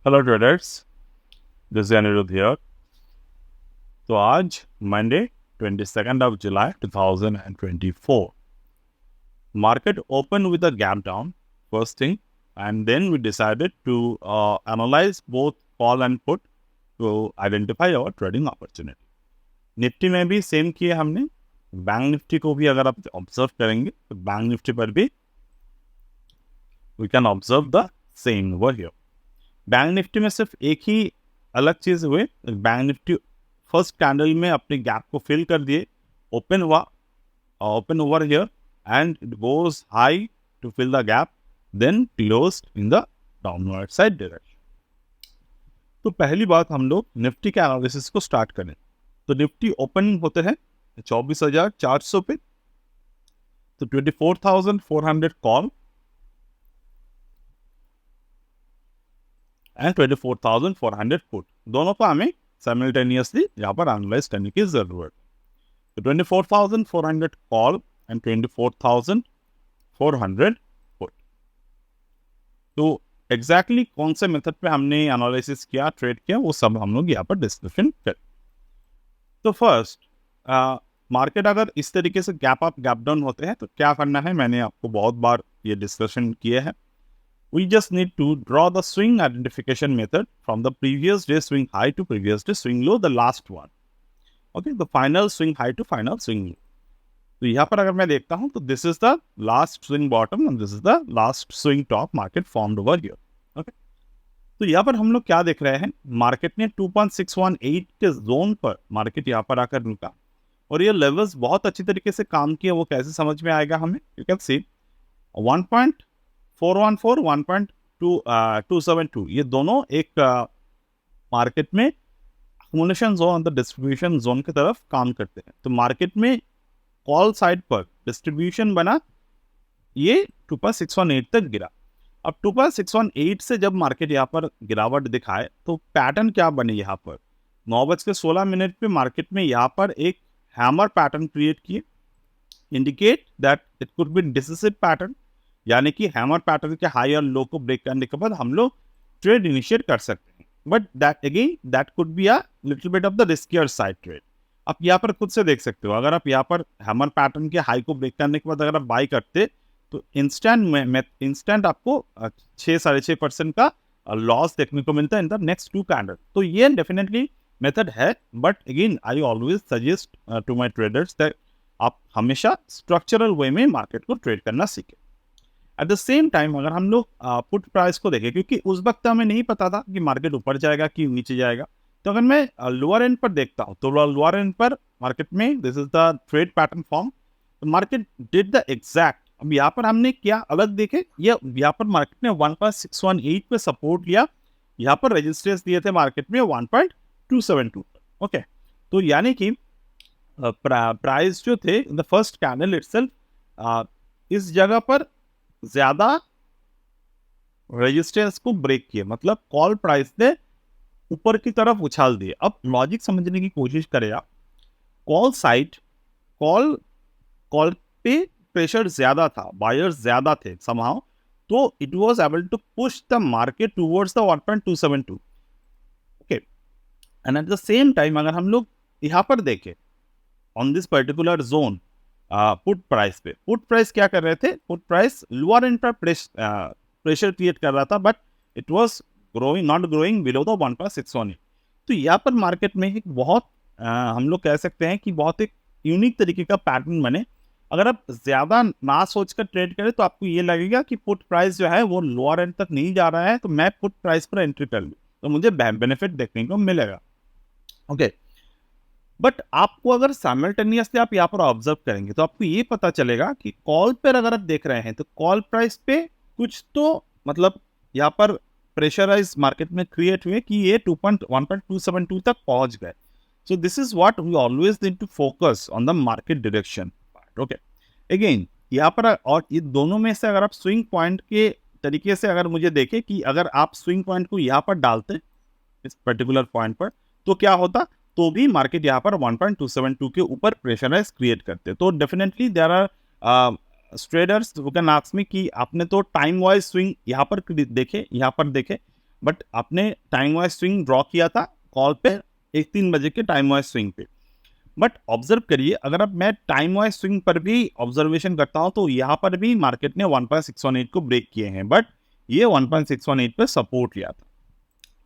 Hello traders, this is Aniruddh here. तो आज Monday 22 जुलाई 2024 market opened with a gap down first thing, and then we decided to analyze both call and put to identify our trading opportunity. Nifty में भी same किए हमने। Bank Nifty को भी अगर आप ऑब्जर्व करेंगे तो बैंक निफ्टी पर भी we can observe the same over here. Bank Nifty में सिर्फ एक ही अलग चीज हुए, बैंक निफ्टी फर्स्ट कैंडल में अपने गैप को फिल कर दिए, ओपन हुआ, open over here and it goes high to fill the gap, then closed in the downward side direction. तो पहली बात हम लोग निफ्टी के एनालिसिस को स्टार्ट करें। तो निफ्टी ओपन होते हैं 24,400 पे, तो 24,400 कॉल एंड 24,400 पुट, दोनों को हमें साइमल्टेनियसली यहाँ पर एनालाइज करने की जरूरत है। तो 24,400 कॉल एंड 24,400 पुट। तो एग्जैक्टली कौन से मेथड पे हमने एनालिसिस किया, ट्रेड किया, वो सब हम लोग यहाँ पर डिस्कशन करें। तो फर्स्ट, मार्केट अगर इस तरीके से गैप अप गैप डाउन होते हैं तो क्या करना है, मैंने आपको बहुत बार ये डिस्कशन किए हैं। We just need to draw the swing identification method from the previous day swing high to previous day swing low, the last one. Okay, the final swing high to final swing low. तो यहाँ पर अगर मैं देखता हूँ तो this is the last swing bottom and this is the last swing top market formed over here. Okay, तो यहाँ पर हम लोग क्या देख रहे हैं, मार्केट ने 2.618 के जोन पर मार्केट यहाँ पर आकर रुका और ये लेवल्स बहुत अच्छी तरीके से काम किए। वो कैसे समझ में आएगा हमें, यू कैन सी 1.414 1.272, ये दोनों एक मार्केट में अक्यूमुलेशन जोन और डिस्ट्रीब्यूशन जोन की तरफ काम करते हैं। तो मार्केट में कॉल साइड पर डिस्ट्रीब्यूशन बना, ये 2.618 तक गिरा। अब 2.618 से जब मार्केट यहाँ पर गिरावट दिखाए तो पैटर्न क्या बने, यहाँ पर 9:16 पे मार्केट में यहाँ पर एक हैमर पैटर्न क्रिएट किए, indicate that it could be decisive pattern, यानी कि हैमर पैटर्न के हाई और लो को ब्रेक करने के बाद हम लोग ट्रेड इनिशिएट कर सकते हैं। But that again that could be a little bit of the riskier side trade. आप यहाँ पर खुद से देख सकते हो, अगर आप यहाँ पर हैमर पैटर्न के हाई को ब्रेक करने के बाद अगर आप बाई करते तो इंस्टेंट आपको 6-6.5% का लॉस देखने को मिलता है इन द नेक्स्ट 2 कैंडल। तो ये डेफिनेटली मेथड है, but again I always suggest to my traders that आप हमेशा स्ट्रक्चरल वे में मार्केट को ट्रेड करना सीखें। एट द सेम टाइम अगर हम लोग पुट प्राइस को देखें, क्योंकि उस वक्त हमें नहीं पता था कि मार्केट ऊपर जाएगा कि नीचे जाएगा, तो अगर मैं लोअर एंड पर देखता हूँ तो लोअर एंड पर मार्केट में this is the trade pattern form, तो मार्केट डिड द एग्जैक्ट। अब यहाँ पर हमने क्या अलग देखे, यहाँ पर मार्केट ने 1.618 पे सपोर्ट लिया, यहाँ पर रजिस्टेंस दिए थे मार्केट में 1.272 पर। ओके, तो यानी कि प्राइस जो थे in the first candle itself इस जगह पर ज्यादा रेजिस्टेंस को ब्रेक किए, मतलब कॉल प्राइस ने ऊपर की तरफ उछाल दिए। अब लॉजिक समझने की कोशिश करें आप, कॉल साइड कॉल पे प्रेशर ज्यादा था, बायर्स ज्यादा थे समहाउ, तो it was able to push the market towards the 1.272। Okay, and at the same time अगर हम लोग यहाँ पर देखें on this particular zone, put price क्या कर रहे थे, पुट प्राइस लोअर एंड पर प्रेशर क्रिएट कर रहा था, but it was not growing below the 1.618। तो यहाँ पर मार्केट में एक बहुत हम लोग कह सकते हैं कि बहुत एक यूनिक तरीके का पैटर्न बने। अगर आप ज्यादा ना सोचकर ट्रेड करें तो आपको ये लगेगा कि पुट प्राइस जो है वो लोअर एंड तक नहीं जा रहा है, तो मैं पुट प्राइस पर एंट्री कर लूँ तो मुझे बेनिफिट देखने को मिलेगा। ओके, बट आपको अगर साइमल्टेनियसली आप यहाँ पर ऑब्जर्व करेंगे तो आपको ये पता चलेगा कि कॉल पर अगर आप देख रहे हैं तो कॉल प्राइस पे कुछ तो मतलब यहाँ पर प्रेशराइज मार्केट में क्रिएट हुए कि ये 1.272 तक पहुंच गए। So this is what we always need to focus on the market direction. Okay, again यहाँ पर और ये दोनों में से अगर आप स्विंग पॉइंट के तरीके से अगर मुझे देखें कि अगर आप स्विंग पॉइंट को यहाँ पर डालते इस पर्टिकुलर पॉइंट पर तो क्या होता, तो भी मार्केट यहाँ पर 1.272 के ऊपर प्रेशराइज क्रिएट करते। तो definitely there are traders who can ask me कि आपने तो टाइम वाइज स्विंग यहाँ पर देखे, यहाँ पर देखे, बट आपने टाइम वाइज स्विंग ड्रॉ किया था कॉल पे 3 बजे के टाइम वाइज स्विंग पे। बट ऑब्जर्व करिए, अगर अब मैं टाइम वाइज स्विंग पर भी ऑब्जर्वेशन करता हूं तो यहाँ पर भी मार्केट ने 1.618 को ब्रेक किए हैं, बट ये 1.618 पे सपोर्ट लिया था।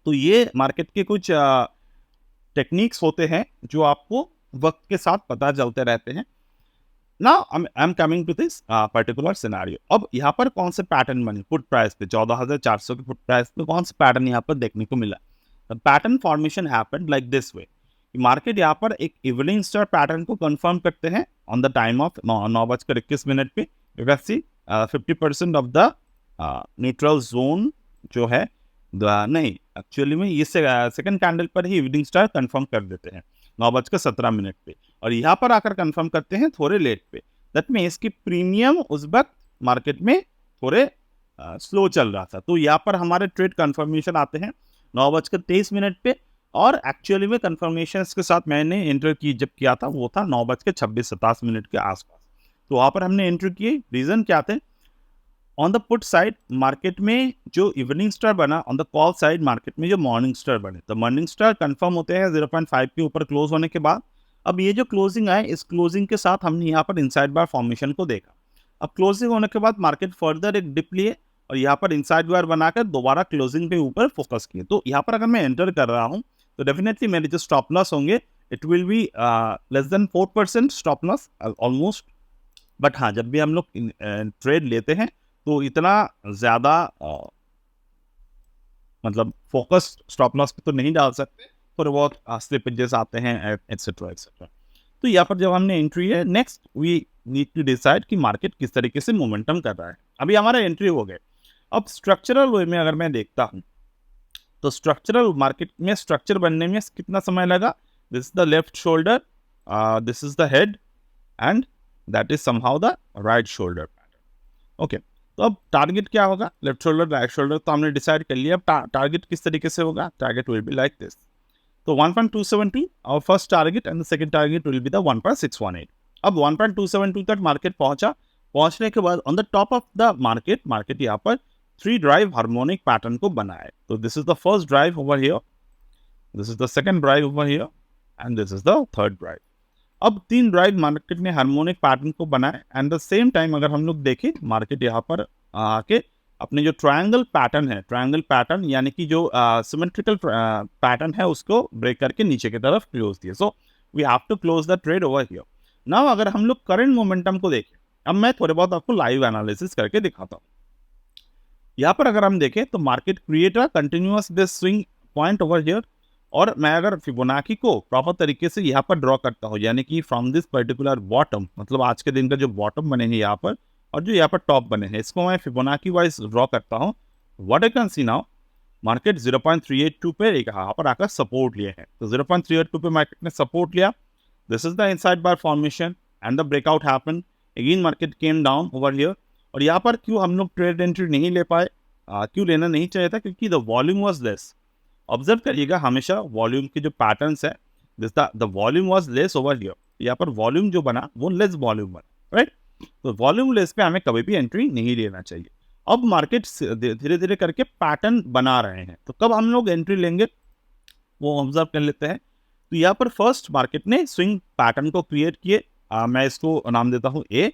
तो ये मार्केट के कुछ टेक्निक्स होते हैं जो आपको वक्त के साथ पता चलते रहते हैं। Now I am coming to this particular scenario. अब यहाँ पर कौन से पैटर्न बने पुट प्राइस पे, 14,400 के पुट प्राइस पे कौन से पैटर्न यहाँ पर देखने को मिला? Pattern formation happened like this way. Market यहाँ पर एक इवनिंग स्टार पैटर्न को कंफर्म करते हैं ऑन द टाइम ऑफ 9:21 पे। You can see 50% of the neutral zone जो है नहीं, एक्चुअली में ये सेकंड कैंडल पर ही इवनिंग स्टार कंफर्म कर देते हैं 9:17 पे, और यहाँ पर आकर कंफर्म करते हैं थोड़े लेट पे। दैट मीन्स कि प्रीमियम उस वक्त मार्केट में थोड़े स्लो चल रहा था। तो यहाँ पर हमारे ट्रेड कंफर्मेशन आते हैं 9:23 पे, और एक्चुअली में कंफर्मेशन के साथ मैंने एंटर की जब किया था वो था 9:26-27 के आसपास। तो वहाँ पर हमने एंटर किए। रीजन क्या थे? On the put side market में जो इवनिंग स्टार बना, on the call side market में जो मॉर्निंग स्टार बने, तो मॉर्निंग स्टार कंफर्म होते हैं 0.5 के ऊपर क्लोज होने के बाद। अब ये जो क्लोजिंग आए, इस क्लोजिंग के साथ हमने यहाँ पर इनसाइड बार फॉर्मेशन को देखा। अब क्लोजिंग होने के बाद मार्केट फर्दर एक डिप लिए और यहाँ पर इनसाइड बार बनाकर दोबारा क्लोजिंग के ऊपर फोकस किए। तो यहाँ पर अगर मैं एंटर कर रहा हूँ तो डेफिनेटली मेरे जो स्टॉप लॉस होंगे it will be less than 4% stop loss almost. But हाँ, जब भी हम लोग ट्रेड लेते हैं तो इतना ज़्यादा मतलब फोकस स्टॉप लॉस पे तो नहीं डाल सकते, थोड़े बहुत स्लिपेजेस आते हैं एटसेट्रा एटसेट्रा। तो यहाँ पर जब हमने एंट्री है, next we need to decide कि मार्केट किस तरीके से मोमेंटम कर रहा है। अभी हमारा एंट्री हो गए। अब स्ट्रक्चरल वे में अगर मैं देखता हूँ तो स्ट्रक्चरल मार्केट में स्ट्रक्चर बनने में कितना समय लगा? This is the left shoulder, this is the head, and that is somehow the right shoulder pattern. Okay, तो अब टारगेट क्या होगा? लेफ्ट शोल्डर, राइट शोल्डर तो हमने डिसाइड कर लिया। अब टारगेट किस तरीके से होगा? Target will be like this. तो 1.272 our first target and the second target will be the 1.618। अब 1.272 तक मार्केट पहुंचा। पहुंचने के बाद on the top of the market यहाँ पर 3 ड्राइव हार्मोनिक पैटर्न को बनाए। तो this is the first drive over here, this is the second drive over here, and this is the third drive. अब 3 ड्राइव मार्केट ने harmonic pattern को बनाए, and the same time अगर हम लोग देखें मार्केट यहाँ पर आके अपने जो ट्रायंगल पैटर्न यानी कि जो सिमेट्रिकल पैटर्न है उसको ब्रेक करके नीचे की तरफ क्लोज दिए। So we have to close the trade over here. Now अगर हम लोग करंट मोमेंटम को देखें, अब मैं थोड़े बहुत आपको लाइव एनालिसिस करके दिखाता हूँ। यहाँ पर अगर हम देखें तो market create a continuous this swing point over here, और मैं अगर फिबोनाची को प्रॉपर तरीके से यहाँ पर ड्रॉ करता हूँ, यानी कि फ्रॉम दिस पर्टिकुलर बॉटम, मतलब आज के दिन का जो बॉटम बने हैं यहाँ पर और जो यहाँ पर टॉप बने हैं, इसको मैं फिबोनाची वाइज ड्रॉ करता हूँ। What I can see now, market 0.382 पे यहाँ पर आकर सपोर्ट लिए हैं। तो 0.382 पे मार्केट ने सपोर्ट लिया। This is the inside bar formation and the breakout happen. Again market came down over here, और यहाँ पर क्यों हम लोग ट्रेड एंट्री नहीं ले पाए? क्यों लेना नहीं चाहिए था? क्योंकि the volume was less. Observe करिएगा हमेशा वॉल्यूम के जो पैटर्न्स है, this the volume was less over here. यहाँ पर वॉल्यूम जो बना वो लेस वॉल्यूम बना, राइट? तो वॉल्यूम लेस पे हमें कभी भी एंट्री नहीं लेना चाहिए। अब मार्केट धीरे धीरे करके पैटर्न बना रहे हैं, तो कब हम लोग एंट्री लेंगे वो ऑब्जर्व कर लेते हैं। तो यहाँ पर फर्स्ट मार्केट ने स्विंग पैटर्न को क्रिएट किए। मैं इसको नाम देता हूँ ए।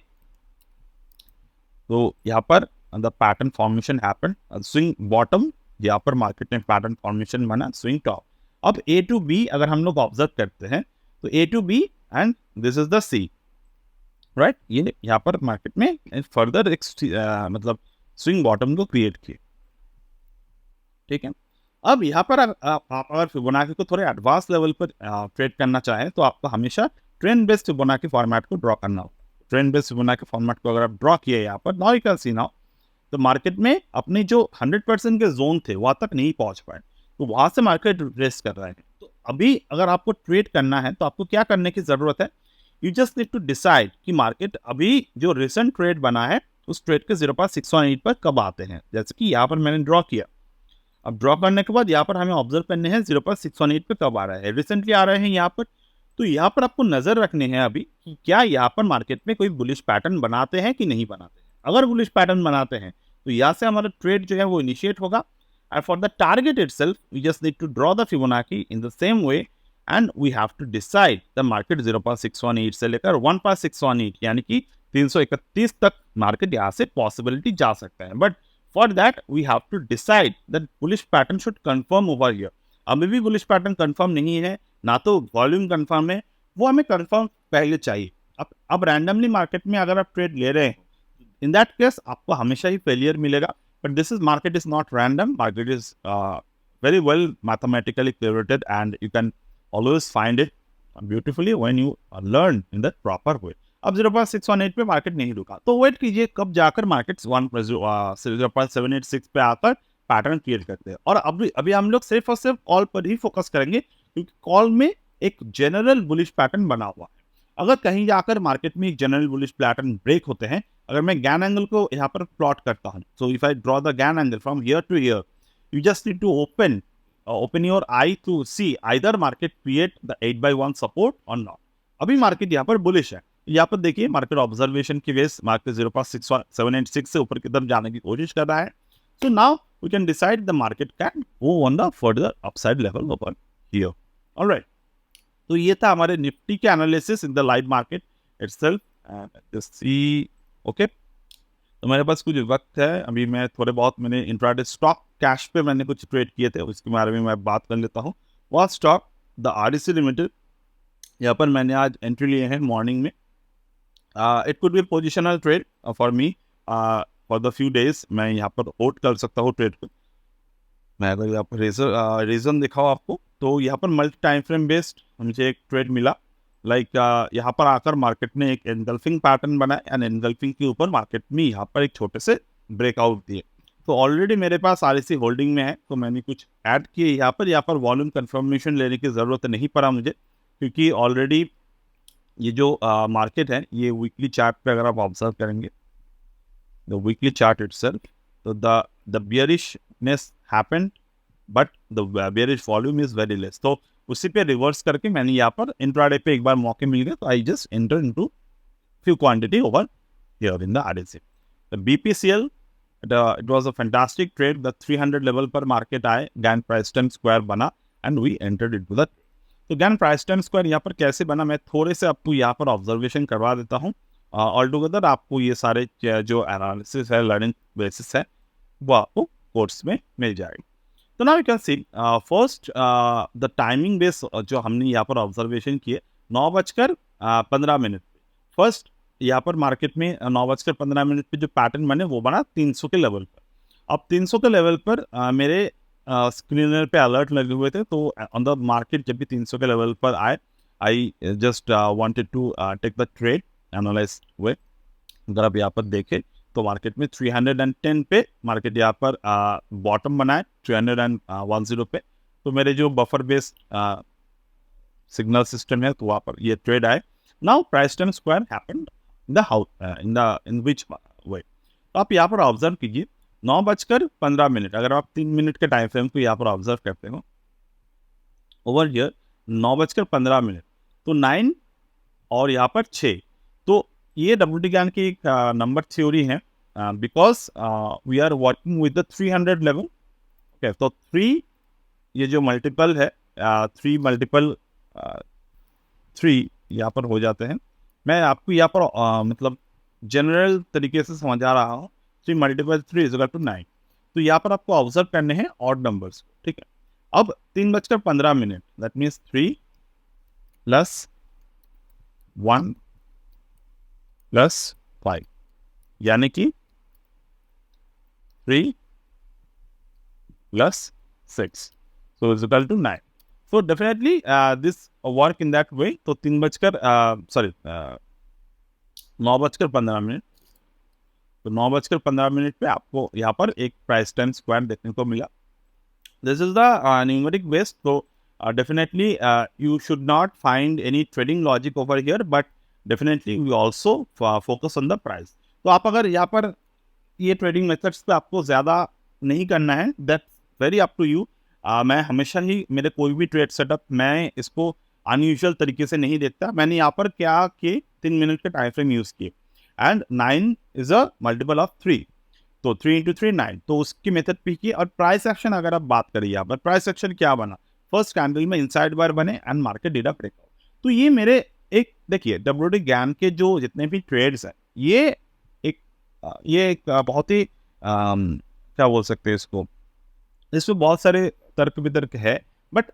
तो यहाँ पर the pattern formation happen, swing bottom, यहाँ पर मार्केट में पैटर्न फॉर्मेशन बना, स्विंग टॉप। अब ए टू बी अगर हम लोग ऑब्जर्व करते हैं तो A to B and this is the C, right? ये यहाँ पर मार्केट में फर्दर एक मतलब स्विंग बॉटम को क्रिएट किए, ठीक है। अब यहाँ पर आप अगर फिबोनाची को थोड़े एडवांस लेवल पर ट्रेड करना चाहें तो आपको हमेशा ट्रेंड बेस्ड फिबोनाची फॉर्मेट को ड्रॉ करना होगा। ट्रेंड बेस्ड फिबोनाची फॉर्मेट को अगर आप ड्रॉ किए यहाँ पर, now you can see now तो मार्केट में अपने जो 100% के जोन थे वहाँ तक नहीं पहुँच पाए, तो वहाँ से मार्केट रेस कर रहे हैं। तो अभी अगर आपको ट्रेड करना है तो आपको क्या करने की ज़रूरत है? You just need to decide कि मार्केट अभी जो रिसेंट ट्रेड बना है उस ट्रेड के 0.618 पर कब आते हैं। जैसे कि यहाँ पर मैंने ड्रॉ किया। अब ड्रॉ करने के बाद यहाँ पर हमें ऑब्जर्व करने हैं 0.618 पे कब आ रहा है। रिसेंटली आ रहे हैं यहाँ पर, तो यहाँ पर आपको नज़र रखने हैं अभी कि क्या यहाँ पर मार्केट में कोई बुलिश पैटर्न बनाते हैं कि नहीं बनाते हैं। अगर बुलिश पैटर्न बनाते हैं तो यहाँ से हमारा ट्रेड जो है वो इनिशिएट होगा। and for the target itself we just need to draw the Fibonacci in the same way and we have to decide the market 0.618 से लेकर 1.618 यानी कि 331 तक मार्केट यहाँ से पॉसिबिलिटी जा सकता है. But for that we have to decide that bullish pattern should confirm over here. अभी भी बुलिश पैटर्न कंफर्म नहीं है, ना तो वॉल्यूम कंफर्म है, वो हमें कंफर्म पहले चाहिए. अब रैंडमली मार्केट में अगर आप ट्रेड ले रहे हैं, इन दैट केस आपको हमेशा ही फेलियर मिलेगा. But this is market is not random, market is very well mathematically curated and you can always find it beautifully when you learn in the proper way. अब 0.618 पे market नहीं रुका तो wait कीजिए कब जाकर मार्केट 0.786 पे आकर पैटर्न क्रिएट करते हैं. और अभी हम लोग सिर्फ और सिर्फ कॉल पर ही फोकस करेंगे क्योंकि कॉल में एक जनरल बुलिश पैटर्न बना हुआ है. अगर कहीं जाकर मार्केट में एक जनरल बुलिश पैटर्न ब्रेक होते हैं, अगर मैं गैन एंगल को यहाँ पर प्लॉट करता हूँ, so if I draw the Gann angle from here to here, you just need to open your eye to see either market create the 8/1 support or not. अभी मार्केट यहाँ पर bullish है. यहाँ पर देखिए मार्केट ऑब्जर्वेशन की base market 0.786 से ऊपर की तरफ जाने की कोशिश कर रहा है. So now we can decide the market can go on the further upside level over here. All right. तो ये था हमारे निफ्टी के analysis in the live market itself. Just see, okay. तो मेरे पास कुछ वक्त है, अभी मैं थोड़े बहुत मैंने इंट्राडे स्टॉक कैश पे मैंने कुछ ट्रेड किए थे, उसके बारे में मैं बात कर लेता हूँ. वह स्टॉक द आरईसी लिमिटेड, यहाँ पर मैंने आज एंट्री लिए हैं मॉर्निंग में. It could be positional trade for me for the few days. मैं यहाँ पर होल्ड कर सकता हूँ ट्रेड को. मैं अगर यहाँ पर रीज़न दिखाऊँ आपको, तो यहाँ पर मल्टी टाइम फ्रेम बेस्ड मुझे एक ट्रेड मिला. यहाँ पर आकर मार्केट ने एक एनगल्फिंग पैटर्न बनाया एंड एनगल्फिंग के ऊपर मार्केट में यहाँ पर एक छोटे से ब्रेकआउट दिए. तो ऑलरेडी मेरे पास आरईसी होल्डिंग में है, तो मैंने कुछ ऐड किए यहाँ पर वॉल्यूम कंफर्मेशन लेने की ज़रूरत नहीं पड़ा मुझे, क्योंकि ऑलरेडी ये जो मार्केट है ये वीकली चार्ट पे अगर आप ऑब्जर्व करेंगे द वीकली चार्ट इटसेल्फ, तो the bearishness happened but the bearish volume is very less. तो उसी पे रिवर्स करके मैंने यहाँ पर इंट्राडे पे एक बार मौके मिल गए, तो I just enter into few quantity over here in the REC. The BPCL, it was a fantastic trade. The 300 level पर मार्केट आए, गैन प्राइसटन स्क्वायर बना and we entered into the. तो गैन प्राइसटन स्क्वायर यहाँ पर कैसे बना, मैं थोड़े से आपको यहाँ पर ऑब्जर्वेशन करवा देता हूँ. ऑल टुगेदर आपको ये सारे जो एनालिसिस है, लर्निंग बेसिस है, वो आपको कोर्स में मिल जाएगी. तो now you can see first the timing base जो हमने यहाँ पर ऑब्जर्वेशन किए 9:15 फर्स्ट यहाँ पर मार्केट में 9:15 पे जो पैटर्न बने वो बना 300 के लेवल पर. अब 300 के लेवल पर मेरे स्क्रीनर पे अलर्ट लगे हुए थे, तो ऑन द मार्केट जब भी 300 के लेवल पर आए, I just wanted to take the trade analyse हुए. अगर आप यहाँ पर देखें तो मार्केट में 310 पे मार्केट यहाँ पर बॉटम बनाए 310 पे. तो मेरे जो बफर बेस्ड सिग्नल सिस्टम है, तो वहाँ पर ये ट्रेड आए. Now price turn square happened in which way. तो आप यहाँ पर ऑब्जर्व कीजिए 9:15. अगर आप 3 मिनट के टाइम फ्रेम को यहाँ पर ऑब्जर्व करते हो ओवर हियर 9:15, तो 9 और यहाँ पर 6. तो ये WT ज्ञान की एक नंबर थ्योरी है, because we are working with the 300 level. Okay, तो 3 ये जो मल्टीपल है, 3 मल्टीपल 3 यहाँ पर हो जाते हैं. मैं आपको यहाँ पर मतलब जनरल तरीके से समझा रहा हूँ. 3 × 3 = 9. तो यहाँ पर आपको ऑब्जर्व करने हैं ऑड नंबर्स, ठीक है. अब 3:15, दैट मीन्स 3 + 1 + 5, यानी कि 3 + 6, so = 9. So definitely this work in that way. तो 9:15, तो 9:15 पे आपको यहाँ पर एक प्राइस टाइम स्क्वायर देखने को मिला. This is the numeric base. तो definitely you should not find any trading logic over here, but definitely we also focus on the price. तो आप अगर यहाँ पर ये ट्रेडिंग मेथड्स पे आपको ज़्यादा नहीं करना है, that's very up to you. मैं हमेशा ही मेरे कोई भी ट्रेड सेटअप मैं इसको अनयूजुअल तरीके से नहीं देखता. मैंने यहाँ पर क्या किए, 3 मिनट के टाइम फ्रेम यूज़ किए and 9 is a multiple of 3. तो 3 इंटू 3 9, तो उसकी मेथड पिक की। और प्राइस एक्शन अगर आप बात करिए यहाँ पर, प्राइस एक्शन क्या बना, फर्स्ट कैंडल में इनसाइड बार बने and market did a breakout. तो ये मेरे एक देखिए WD ज्ञान के जो जितने भी ट्रेड्स हैं, ये एक बहुत ही क्या बोल सकते हैं इसको, इसमें बहुत सारे तर्क वितर्क है, बट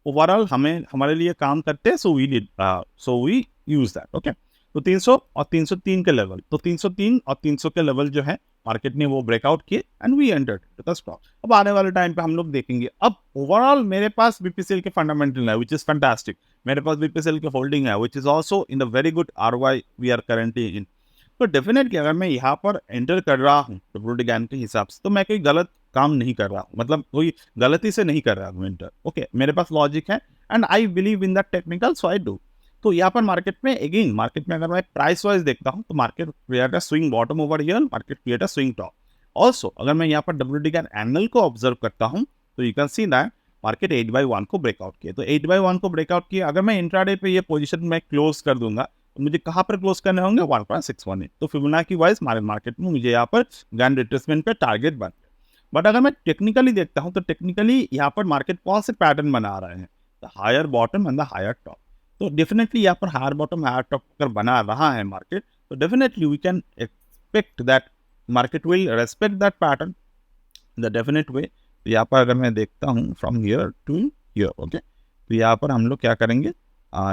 ओवरऑल हमें हमारे लिए काम करते हैं, so we use that. Okay, तो 300 और 303 के लेवल, तो 303 और 300 के लेवल जो है मार्केट ने वो ब्रेकआउट किए and we entered the stock. अब आने वाले टाइम पे हम लोग देखेंगे। अब ओवरऑल मेरे पास बीपीसीएल के फंडामेंटल है विच इज फैंटास्टिक, मेरे पास बीपीसीएल के होल्डिंग है which is also in the very good ROI we are currently in. तो डेफिनेटली अगर मैं यहाँ पर एंटर कर रहा हूँ WD ज्ञान के हिसाब से, तो मैं कोई गलत काम नहीं कर रहा हूँ, मतलब कोई गलती से नहीं कर रहा हूँ एंटर। ओके, मेरे पास लॉजिक है and I believe in the technical, so I do. तो यहाँ पर मार्केट में अगेन, मार्केट में अगर मैं प्राइस वाइज देखता हूँ तो market create a swing bottom over here, market create a swing top also. अगर मैं यहाँ पर WD ज्ञान एनुअल को ऑब्जर्व करता हूँ तो you can see that market 8/1 को ब्रेकआउट किया, तो 8/1 को ब्रेकआउट किया। अगर मैं इंट्राडे पे ये पोजीशन में क्लोज कर दूंगा तो मुझे कहाँ पर क्लोज करने होंगे, 1.618। तो फिबोनाची वाइज मार्केट में मुझे यहाँ पर ज्ञान रिट्रेसमेंट पे टारगेट बन गया। बट अगर मैं टेक्निकली देखता हूँ तो टेक्निकली यहाँ पर मार्केट कौन से पैटर्न बना रहे हैं, the higher bottom and the higher top. तो डेफिनेटली यहाँ पर हायर बॉटम हायर टॉप अगर बना रहा है मार्केट, तो definitely we can expect that market will respect that pattern the definite way. तो यहाँ पर अगर मैं देखता हूँ from here to here, okay, तो यहाँ पर हम लोग क्या करेंगे,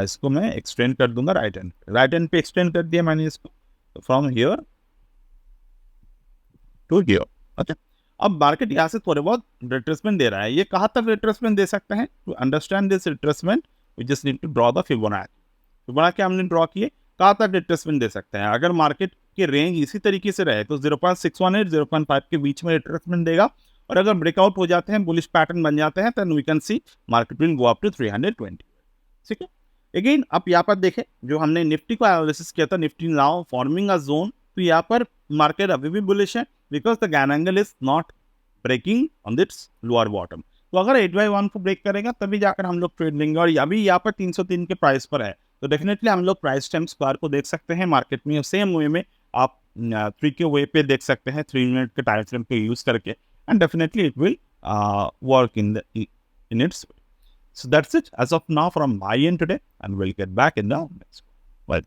इसको मैं एक्सटेंड कर दूंगा राइट हैंड पे एक्सटेंड कर दिया मैंने इसको, तो from here to here. Okay, अब मार्केट यहाँ से थोड़े बहुत रिट्रेसमेंट दे रहा है। ये कहाँ तक रिट्रेसमेंट दे सकते हैं, to understand this retracement we just need to draw the Fibonacci हमने ड्रॉ किए, कहाँ तक रिट्रेसमेंट दे सकते हैं। अगर मार्केट के रेंज इसी तरीके से रहे तो 0.618 0.5 के बीच में रिट्रेसमेंट देगा, और अगर ब्रेकआउट हो जाते हैं, बुलिश पैटर्न बन जाते हैं, then we can see market will go up to 320। ठीक है, अगेन आप यहाँ पर देखें जो हमने निफ्टी को एनालिसिस किया था, Nifty now forming a zone, तो यहाँ पर मार्केट अभी भी बुलिश है because the Gann angle is not breaking on its lower bottom. तो अगर 8/1 को ब्रेक करेगा तभी जाकर हम लोग ट्रेड लेंगे, और अभी यहाँ पर 303 के प्राइस पर है, तो डेफिनेटली हम लोग प्राइस टाइम स्क्वायर को देख सकते हैं मार्केट में। सेम वे में आप 3 के वे पे देख सकते हैं, 3 मिनट के टाइम फ्रेम पे यूज करके, and definitely it will work in its way. So that's it as of now from my end today, and we'll get back in the next one. Well.